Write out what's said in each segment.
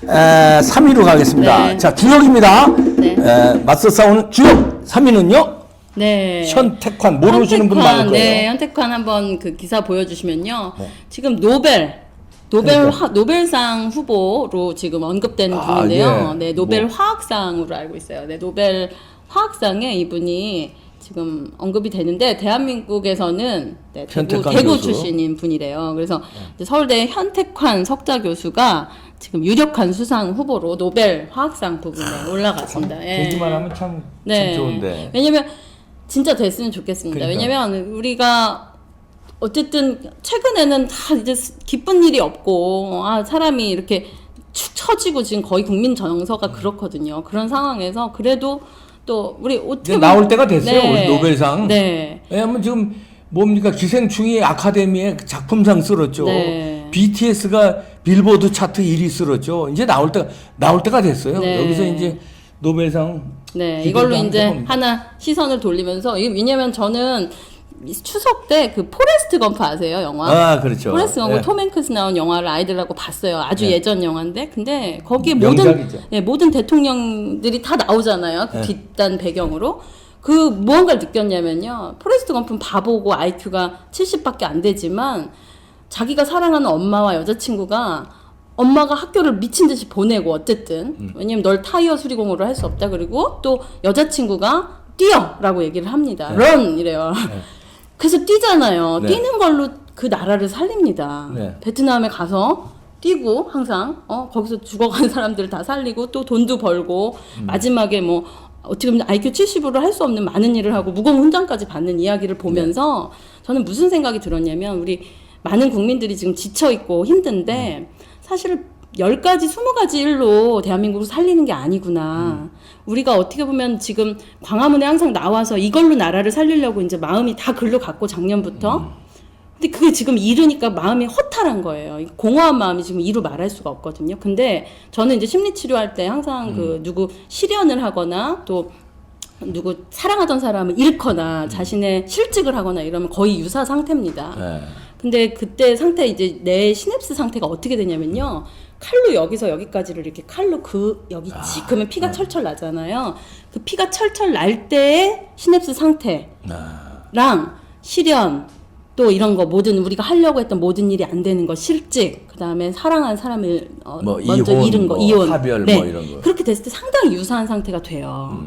3위로 가겠습니다. 네. 자, 주역입니다. 네. 맞서 싸우는 주역 3위는요? 네. 현택환 모르시는 분 많을 거예요. 네, 현택환 한번 그 기사 보여주시면요. 네. 지금 그러니까. 노벨상 후보로 지금 언급되는 아, 분인데요. 예. 네, 노벨 화학상으로 알고 있어요. 네, 노벨 화학상에 이분이 지금 언급이 되는데 대한민국에서는 네, 현택환 대구 교수. 출신인 분이래요. 그래서 이제 서울대 현택환 석좌 교수가 지금 유력한 수상 후보로 노벨 화학상 부분에 올라갔습니다. 예. 되기만 하면 참 좋은데. 왜냐면 진짜 됐으면 좋겠습니다. 그러니까. 왜냐면 우리가 어쨌든 최근에는 다 이제 기쁜 일이 없고 사람이 이렇게 축 처지고 지금 거의 국민 정서가 그렇거든요. 그런 상황에서 그래도 또 우리 어떻게 이제 나올 때가 됐어요. 우리 노벨상. 네. 왜냐면 지금 뭡니까 기생충이 아카데미에 작품상 쓸었죠. 네. BTS가 빌보드 차트 1위 쓸었죠. 이제 나올 때가 됐어요. 네. 여기서 이제 노벨상. 네, 기대도 이걸로 한번 이제 해봅니다. 하나 시선을 돌리면서 왜냐면 저는 추석 때 그 포레스트 검프 아세요, 영화? 아, 그렇죠. 포레스트 검프 예. 톰 행크스 나온 영화를 아이들하고 봤어요. 아주 예. 예전 영화인데 근데 거기에 명작이죠. 모든 대통령들이 다 나오잖아요. 그 예. 뒷단 배경으로. 그 무언가를 느꼈냐면요. 포레스트 검프는 바보고 IQ가 70밖에 안 되지만 자기가 사랑하는 엄마와 여자친구가 엄마가 학교를 미친 듯이 보내고 어쨌든 왜냐면 널 타이어 수리공으로 할 수 없다. 그리고 또 여자친구가 뛰어라고 얘기를 합니다. 네. 런 이래요. 네. 그래서 뛰잖아요. 네. 뛰는 걸로 그 나라를 살립니다. 네. 베트남에 가서 뛰고 항상 거기서 죽어간 사람들을 다 살리고 또 돈도 벌고 마지막에 뭐 어떻게 보면 IQ 70으로 할 수 없는 많은 일을 하고 무거운 훈장까지 받는 이야기를 보면서 저는 무슨 생각이 들었냐면 우리 많은 국민들이 지금 지쳐 있고 힘든데 사실 10가지, 20가지 일로 대한민국을 살리는 게 아니구나. 우리가 어떻게 보면 지금 광화문에 항상 나와서 이걸로 나라를 살리려고 이제 마음이 다 글로 갔고 작년부터. 근데 그게 지금 이르니까 마음이 허탈한 거예요. 공허한 마음이 지금 이루 말할 수가 없거든요. 근데 저는 이제 심리 치료할 때 항상 그 누구 실연을 하거나 또 누구 사랑하던 사람을 잃거나 자신의 실직을 하거나 이러면 거의 유사 상태입니다. 네. 근데 그때 상태 이제 내 시냅스 상태가 어떻게 되냐면요. 칼로 여기서 여기까지를 이렇게 칼로 여기 그러면 피가 철철 나잖아요. 그 피가 철철 날 때의 시냅스 상태랑 실연 또 이런 거 모든 우리가 하려고 했던 모든 일이 안 되는 거 실직 그다음에 사랑한 사람을 뭐 먼저 이혼, 잃은 거 뭐 이혼 사별 네. 뭐 이런 거. 그렇게 됐을 때 상당히 유사한 상태가 돼요.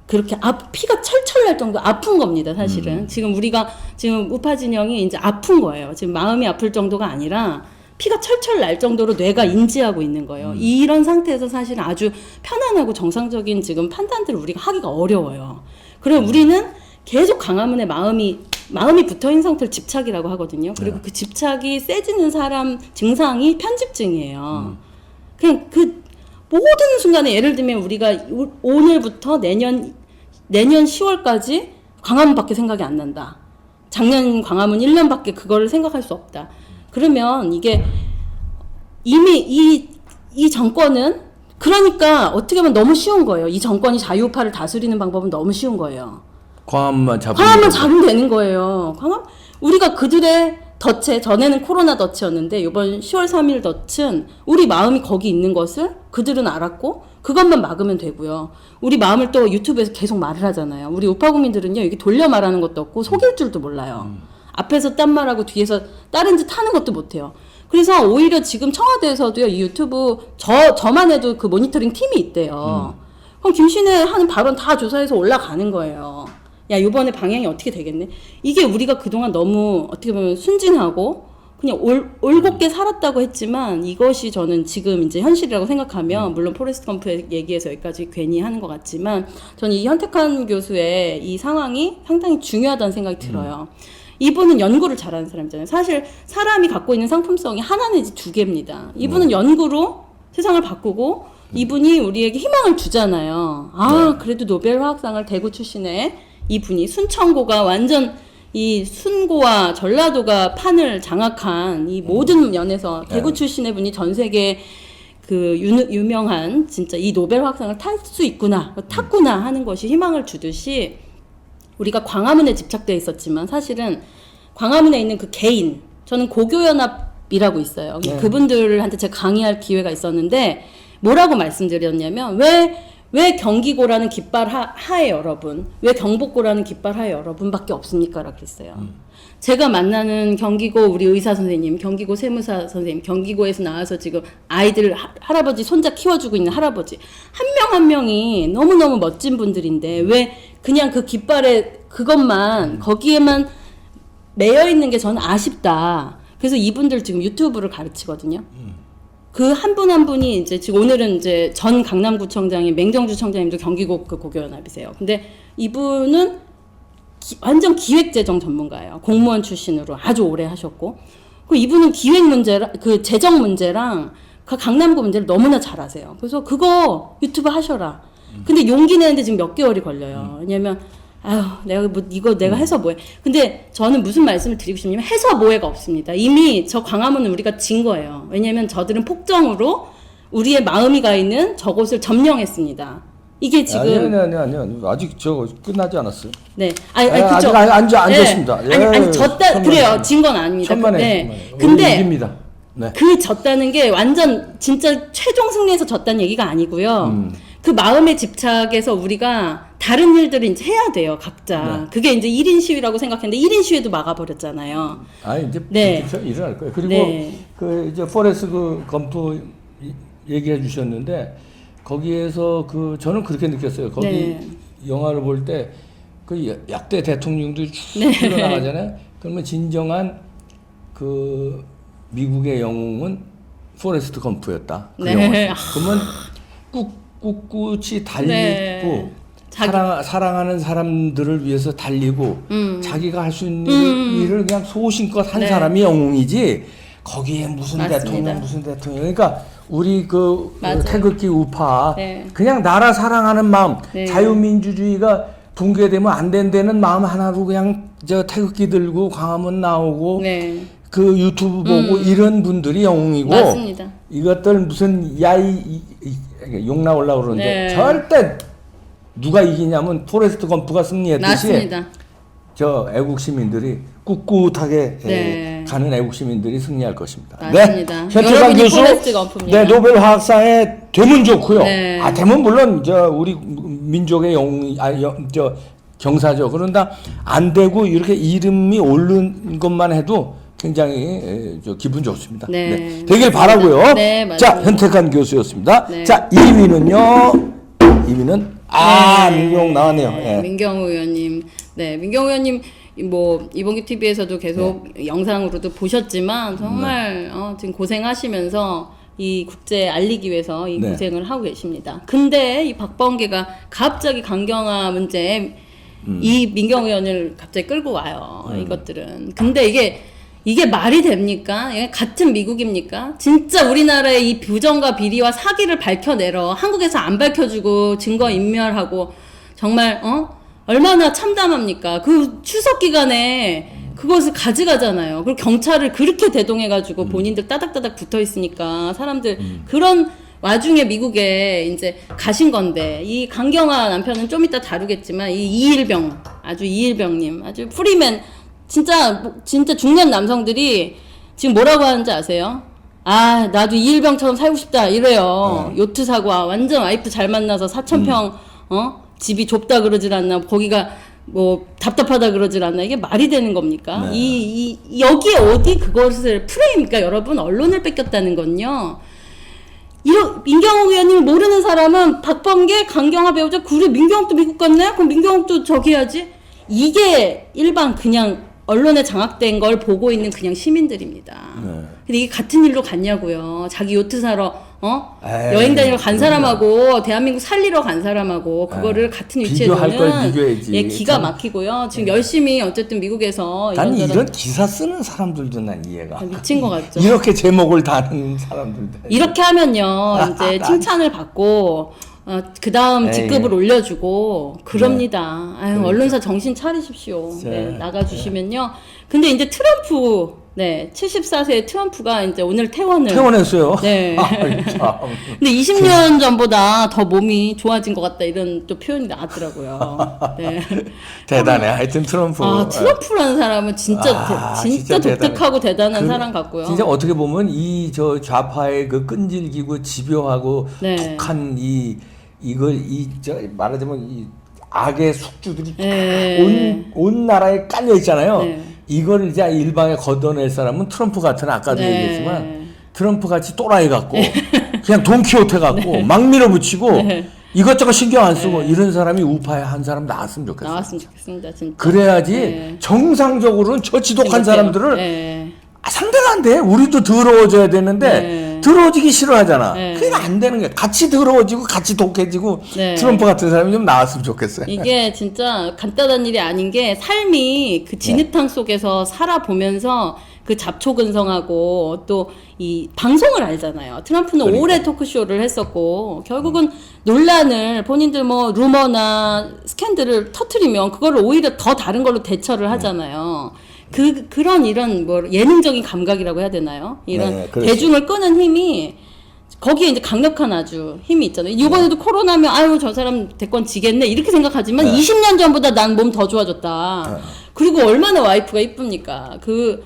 그렇게 피가 철철 날 정도 아픈 겁니다, 사실은. 지금 우리가 지금 우파진영이 이제 아픈 거예요. 지금 마음이 아플 정도가 아니라 피가 철철 날 정도로 뇌가 인지하고 있는 거예요. 이런 상태에서 사실은 아주 편안하고 정상적인 지금 판단들을 우리가 하기가 어려워요. 그럼 우리는 계속 광화문에 마음이 붙어 있는 상태를 집착이라고 하거든요. 그리고 그 집착이 세지는 사람 증상이 편집증이에요. 그냥 그 모든 순간에 예를 들면 우리가 오늘부터 내년 10월까지 광화문밖에 생각이 안 난다. 작년 광화문 1년밖에 그걸 생각할 수 없다. 그러면 이게 이미 이 정권은 그러니까 어떻게 보면 너무 쉬운 거예요. 이 정권이 자유우파를 다스리는 방법은 너무 쉬운 거예요. 광화문만 잡으면 되는 거예요. 우리가 그들의 덫에 전에는 코로나 덫이었는데 이번 10월 3일 덫은 우리 마음이 거기 있는 것을 그들은 알았고 그것만 막으면 되고요. 우리 마음을 또 유튜브에서 계속 말을 하잖아요. 우리 우파 국민들은요. 이게 돌려 말하는 것도 없고 속일 줄도 몰라요. 앞에서 딴 말하고 뒤에서 다른 짓 하는 것도 못해요. 그래서 오히려 지금 청와대에서도요. 이 유튜브 저만 해도 그 모니터링 팀이 있대요. 그럼 김신혜 하는 발언 다 조사해서 올라가는 거예요. 야, 이번에 방향이 어떻게 되겠네? 이게 우리가 그동안 너무 어떻게 보면 순진하고 그냥 올곧게 살았다고 했지만 이것이 저는 지금 이제 현실이라고 생각하면 물론 포레스트 검프의 얘기에서 여기까지 괜히 하는 것 같지만 저는 이 현택환 교수의 이 상황이 상당히 중요하다는 생각이 들어요. 이분은 연구를 잘하는 사람이잖아요. 사실 사람이 갖고 있는 상품성이 하나 내지 두 개입니다. 이분은 연구로 세상을 바꾸고 이분이 우리에게 희망을 주잖아요. 그래도 노벨 화학상을 대구 출신의 이분이 순천고가 완전 이 순고와 전라도가 판을 장악한 이 모든 면에서 대구 출신의 분이 전 세계 그 유명한 진짜 이 노벨 화학상을 탈 수 있구나, 탔구나 하는 것이 희망을 주듯이 우리가 광화문에 집착되어 있었지만 사실은 광화문에 있는 그 개인, 저는 고교연합이라고 있어요. 그분들한테 제가 강의할 기회가 있었는데 뭐라고 말씀드렸냐면 왜 경기고라는 깃발 하에 여러분, 왜 경복고라는 깃발 하에 여러분밖에 없습니까라고 그랬어요. 제가 만나는 경기고 우리 의사 선생님, 경기고 세무사 선생님, 경기고에서 나와서 지금 아이들 할아버지 손자 키워주고 있는 할아버지 한 명 한 명이 너무너무 멋진 분들인데 왜 그냥 그 깃발에 그것만 거기에만 매여 있는 게 저는 아쉽다. 그래서 이분들 지금 유튜브를 가르치거든요. 그 한 분 한 분이 이제 지금 오늘은 이제 전 강남구청장인 맹정주청장님도 경기고 그 고교연합이세요. 근데 이분은 완전 기획재정 전문가예요. 공무원 출신으로 아주 오래 하셨고, 그 이분은 기획 문제랑 그 재정 문제랑 그 강남구 문제를 너무나 잘 아세요. 그래서 그거 유튜브 하셔라. 근데 용기 내는데 지금 몇 개월이 걸려요. 왜냐면 아유, 내가 뭐 이거 내가 해서 뭐해. 근데 저는 무슨 말씀을 드리고 싶냐면 해서 뭐해가 없습니다. 이미 저 광화문은 우리가 진 거예요. 왜냐면 저들은 폭정으로 우리의 마음이 가 있는 저곳을 점령했습니다. 이게 지금 아니요. 아직 저 끝나지 않았어요. 네, 아직 그죠. 앉았습니다. 네. 아니 졌다 그래요. 진 건 아닙니다. 천만에. 네. 근데 이깁니다. 네. 그 졌다는 게 완전 진짜 최종 승리에서 졌다는 얘기가 아니고요. 그 마음의 집착에서 우리가 다른 일들을 이제 해야 돼요, 각자. 네. 그게 이제 1인 시위라고 생각했는데 1인 시위도 막아버렸잖아요. 이제 네. 일어날 거예요. 그리고 네. 그 이제 포레스트 그 검토 얘기해 주셨는데 거기에서 그 저는 그렇게 느꼈어요. 거기 네. 영화를 볼 때 그 약대 대통령도 쭉 네. 흘러나가잖아요. 그러면 진정한 그 미국의 영웅은 포레스트 검프였다. 그 네. 영화. 그러면 꿋꿋이 달리고 네. 사랑하는 사람들을 위해서 달리고 자기가 할 수 있는 일을 그냥 소신껏 한 네. 사람이 영웅이지 거기에 무슨 맞습니다. 대통령 무슨 대통령 그러니까 우리 그 맞아요. 태극기 우파 네. 그냥 나라 사랑하는 마음 네. 자유민주주의가 붕괴되면 안 된다는 마음 하나로 그냥 저 태극기 들고 광화문 나오고 네. 그 유튜브 보고 이런 분들이 영웅이고 맞습니다. 이것들 무슨 욕 나오려고 그러는데 네. 절대 누가 이기냐면 포레스트 검프가 승리했듯이 맞습니다. 저 애국 시민들이 꿋꿋하게 네. 가는 애국 시민들이 승리할 것입니다. 맞습니다. 네, 현태관 여러분이 교수, 포레스트 검프입니다. 네, 노벨 화학상에 되면 좋고요. 네. 되면 물론 저 우리 민족의 저 경사죠. 그런다 안 되고 이렇게 이름이 오른 것만 해도 굉장히 저 기분 좋습니다. 네. 네. 되길 바라고요. 네, 맞습니다. 자, 현태관 교수였습니다. 네. 자, 2위는요. 2위는 민경 나왔네요. 예. 민경우 의원님. 네, 민경우 의원님 뭐 이봉규 TV에서도 계속 영상으로도 보셨지만 정말 지금 고생하시면서 이 국제에 알리기 위해서 이 네. 고생을 하고 계십니다. 근데 이 박범계가 갑자기 강경화 문제에 이 민경우 의원을 갑자기 끌고 와요. 이것들은. 근데 이게 말이 됩니까? 이게 같은 미국입니까? 진짜 우리나라의 이 부정과 비리와 사기를 밝혀내러 한국에서 안 밝혀주고 증거 인멸하고 정말 얼마나 참담합니까? 그 추석 기간에 그것을 가져가잖아요. 그리고 경찰을 그렇게 대동해가지고 본인들 따닥따닥 붙어 있으니까 사람들 그런 와중에 미국에 이제 가신 건데 이 강경화 남편은 좀 이따 다루겠지만 이 이일병 아주 이일병님 아주 프리맨 진짜 중년 남성들이 지금 뭐라고 하는지 아세요? 나도 이일병처럼 살고 싶다 이래요. 요트 사고 완전 와이프 잘 만나서 4,000평 집이 좁다 그러질 않나 거기가 뭐 답답하다 그러질 않나 이게 말이 되는 겁니까? 네. 여기에 어디 그것을 프레임입니까? 여러분 언론을 뺏겼다는 건요. 민경욱 의원님 모르는 사람은 박범계 강경화 배우자 그래 민경욱도 미국 갔네? 그럼 민경욱도 저기 해야지. 이게 일반 그냥 언론에 장악된 걸 보고 있는 그냥 시민들입니다. 네. 근데 이게 같은 일로 갔냐고요. 자기 요트 사러 에이, 여행 다니러 간 그럼요. 사람하고 대한민국 살리러 간 사람하고 그거를 같은 위치에 비교할 걸 두면 비교해야지. 기가 참. 막히고요. 지금 열심히 어쨌든 미국에서 난 이런저런 이런 기사 쓰는 사람들도 난 이해가 미친 것 같죠. 이렇게 제목을 다는 사람들도 이렇게 하면요 이제 칭찬을 받고 그 다음 에이. 직급을 올려주고 그럽니다. 아유, 그러니까. 언론사 정신 차리십시오. 네. 네, 나가주시면요 근데 이제 트럼프, 네, 74세의 트럼프가 이제 오늘 퇴원했어요. 네. 아이, 참. 근데 20년 전보다 더 몸이 좋아진 것 같다 이런 또 표현이 나왔더라고요. 네. 대단해. 하여튼 트럼프. 트럼프라는 사람은 진짜 진짜 독특하고 대단한 사람 같고요. 진짜 어떻게 보면 이 저 좌파의 그 끈질기고 집요하고 네. 독한 이걸 저 말하자면 이 악의 숙주들이 네. 온 나라에 깔려 있잖아요. 네. 이걸 이제 일방에 걷어낼 사람은 트럼프 같은 아까도 네. 얘기했지만 트럼프 같이 또라이 같고 그냥 돈키호테 같고 막 밀어붙이고 이것저것 신경 안 쓰고 이런 사람이 우파에 한 사람 나왔으면 좋겠어요. 나왔으면 좋겠습니다, 진짜. 그래야지 정상적으로는 저 지독한 사람들을 네. 상대가 안 돼. 우리도 더러워져야 되는데 더러워지기 싫어하잖아. 그게 안 되는 거야. 같이 더러워지고 같이 독해지고 트럼프 같은 사람이 좀 나왔으면 좋겠어요. 이게 진짜 간단한 일이 아닌 게 삶이 그 진흙탕 속에서 살아보면서 그 잡초근성하고 또 이 방송을 알잖아요. 트럼프는 그러니까. 오래 토크쇼를 했었고 결국은 논란을 본인들 뭐 루머나 스캔들을 터트리면 그거를 오히려 더 다른 걸로 대처를 하잖아요. 그런 이런 뭐 예능적인 감각이라고 해야 되나요? 이런 그렇죠. 대중을 끄는 힘이 거기에 이제 강력한 아주 힘이 있잖아요. 이번에도 코로나면 아유 저 사람 대권 지겠네 이렇게 생각하지만 20년 전보다 난 몸 더 좋아졌다. 그리고 얼마나 와이프가 이쁩니까? 그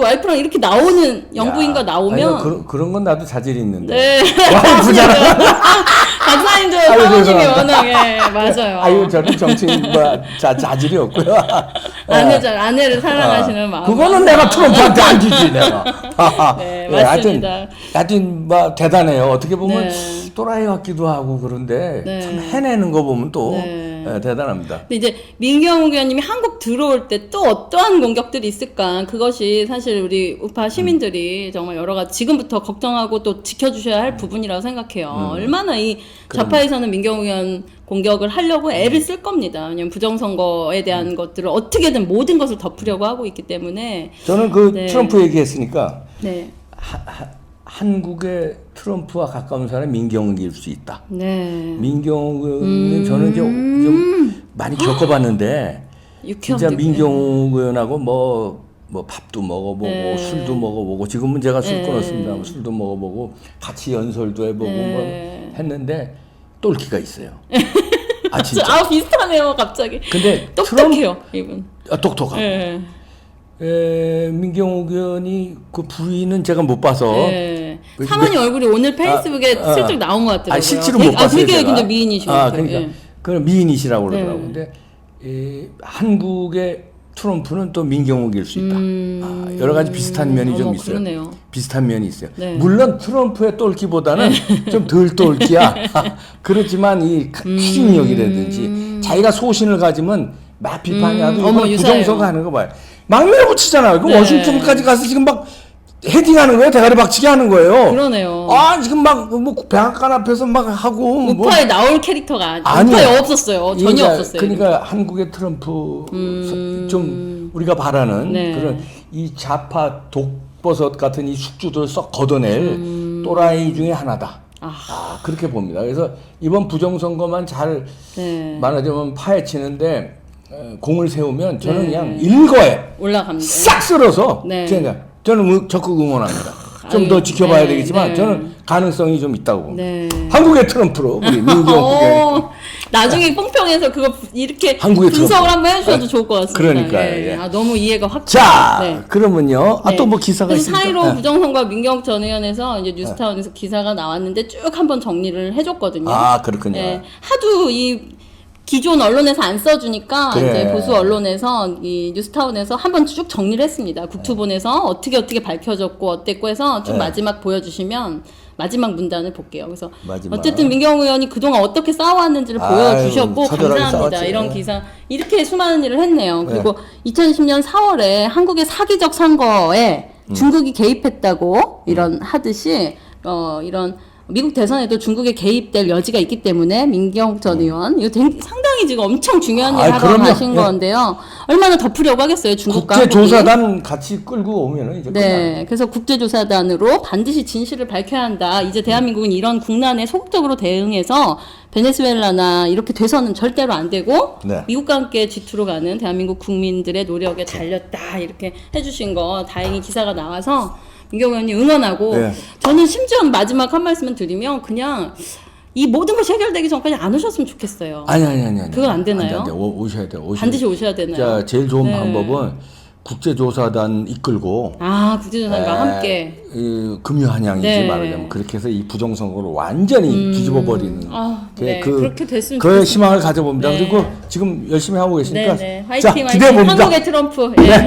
와이프랑 이렇게 나오는 영부인과 나오면 아니, 그런 건 나도 자질이 있는데. 네. 와이프잖아. 박사님도 아유, 사모님이 죄송합니다. 워낙 맞아요. 아유 저는 정치인과 자질이 없고요. 아내를 사랑하시는 마음. 그거는 내가 트럼프한테 안 주지 내가. 네, 맞습니다. 하여튼 뭐 대단해요. 어떻게 보면 네. 또라이 같기도 하고 그런데 네. 참 해내는 거 보면 또 네. 대단합니다. 근데 이제 민경욱 의원님이 한국 들어올 때 또 어떠한 공격들이 있을까? 그것이 사실 우리 우파 시민들이 정말 여러 가지 지금부터 걱정하고 또 지켜주셔야 할 부분이라고 생각해요. 얼마나 이 좌파에서는 민경욱 의원 공격을 하려고 애를 쓸 겁니다. 왜냐면 부정선거에 대한 것들을 어떻게든 모든 것을 덮으려고 하고 있기 때문에 저는 그 네. 트럼프 얘기했으니까 네. 한국의 트럼프와 가까운 사람이 민경욱일 수 있다. 네. 민경욱은 저는 이제 좀 많이 겪어봤는데 진짜 유쾌함도 민경욱 의원하고 뭐 밥도 먹어보고 네. 술도 먹어보고 지금은 제가 술 네. 끊었습니다. 술도 먹어보고 같이 연설도 해보고 네. 뭐 했는데 똘끼가 있어요. 아 진짜. 비슷하네요, 갑자기. 근데 똑똑해요, 이분. 똑똑하고. 네. 민경욱 의원이 그 부인은 제가 못 봐서. 네. 그- 사모님 얼굴이 오늘 페이스북에 슬쩍 나온 것 같더라고요. 실제로 못 봤어요. 되게 제가. 근데 미인이시고. 그러니까 예. 그건 미인이시라고 그러더라고. 네. 근데 한국의 트럼프는 또 민경욱일 수 있다. 여러 가지 비슷한 면이 좀 있어요. 그러네요. 비슷한 면이 있어요. 네. 물론 트럼프의 똘끼보다는 좀 덜 똘끼야. 그렇지만 이 추진력이라든지 자기가 소신을 가지면 막 비판이 하고 어머, 이번 유사해요. 부정서가 하는 거 봐요. 막 밀어붙이잖아요. 그 네. 워싱턴까지 가서 지금 막 헤딩하는 거예요. 대가리 박치기 하는 거예요. 그러네요. 지금 막 뭐 백악관 앞에서 막 하고 뭐 우파에 나올 캐릭터가 아니요. 우파에 없었어요. 전혀 없었어요. 그러니까 한국의 트럼프 좀 우리가 바라는 네. 그런 이 좌파 독버섯 같은 이 숙주들을 썩 걷어낼 또라이 중에 하나다. 그렇게 봅니다. 그래서 이번 부정선거만 잘 네. 말하자면 파헤치는데 공을 세우면 저는 네. 그냥 일거에 올라갑니다. 싹 쓸어서 네. 저는 적극 응원합니다. 좀 아유, 더 지켜봐야 네, 되겠지만 네. 저는 가능성이 좀 있다고 봅니다. 네. 한국의 트럼프로 우리 민경욱 나중에 뽕평에서 그거 이렇게 한국의 분석을 트럼프. 한번 해주셔도 좋을 것 같습니다. 그러니까요, 네. 예. 너무 이해가 확. 자, 네. 그러면요. 네. 또 뭐 기사가 그래서 있습니까? 4.15 부정선거 민경욱 전 의원에서 이제 뉴스타운에서 기사가 나왔는데 쭉 한번 정리를 해줬거든요. 그렇군요. 네. 하도 이 기존 언론에서 안 써주니까 그래. 이제 보수 언론에서 이 뉴스타운에서 한번 쭉 정리를 했습니다. 국투본에서 어떻게 밝혀졌고 어땠고 해서 쭉 네. 마지막 보여주시면 마지막 문단을 볼게요. 그래서 마지막. 어쨌든 민경욱 의원이 그동안 어떻게 싸워왔는지를 보여주셨고 처절하게 감사합니다. 싸웠지. 이런 기사 이렇게 수많은 일을 했네요. 그리고 2010년 4월에 한국의 사기적 선거에 중국이 개입했다고 이런 하듯이 이런 미국 대선에도 중국에 개입될 여지가 있기 때문에 민경욱 전 의원 이거 상당히 지금 엄청 중요한 일 하러 그럼요. 가신 건데요. 얼마나 덮으려고 하겠어요, 중국과 국제조사단 같이 끌고 오면은 이제 네, 그래서 국제조사단으로 반드시 진실을 밝혀야 한다. 이제 대한민국은 이런 국난에 소극적으로 대응해서 베네수엘라나 이렇게 돼서는 절대로 안 되고 네. 미국과 함께 뒤투로 가는 대한민국 국민들의 노력에 달렸다 이렇게 해주신 거 다행히 기사가 나와서 민경욱 의원님 응원하고 네. 저는 심지어 마지막 한 말씀을 드리면 그냥 이 모든 것이 해결되기 전까지 안 오셨으면 좋겠어요. 아니. 그건 안 되나요? 안 돼. 오셔야 돼요. 반드시 오셔야 되나요? 자, 제일 좋은 네. 방법은 국제조사단 이끌고 국제조사단과 함께 금유한양이지 네. 말하자면 그렇게 해서 이 부정선거를 완전히 뒤집어 버리는 네, 그렇게 됐으면 그 좋겠습니다. 희망을 가져봅니다. 네. 그리고 지금 열심히 하고 계시니까 네. 자, 화이팅, 기대해 화이팅. 봅니다. 한국의 트럼프. 예.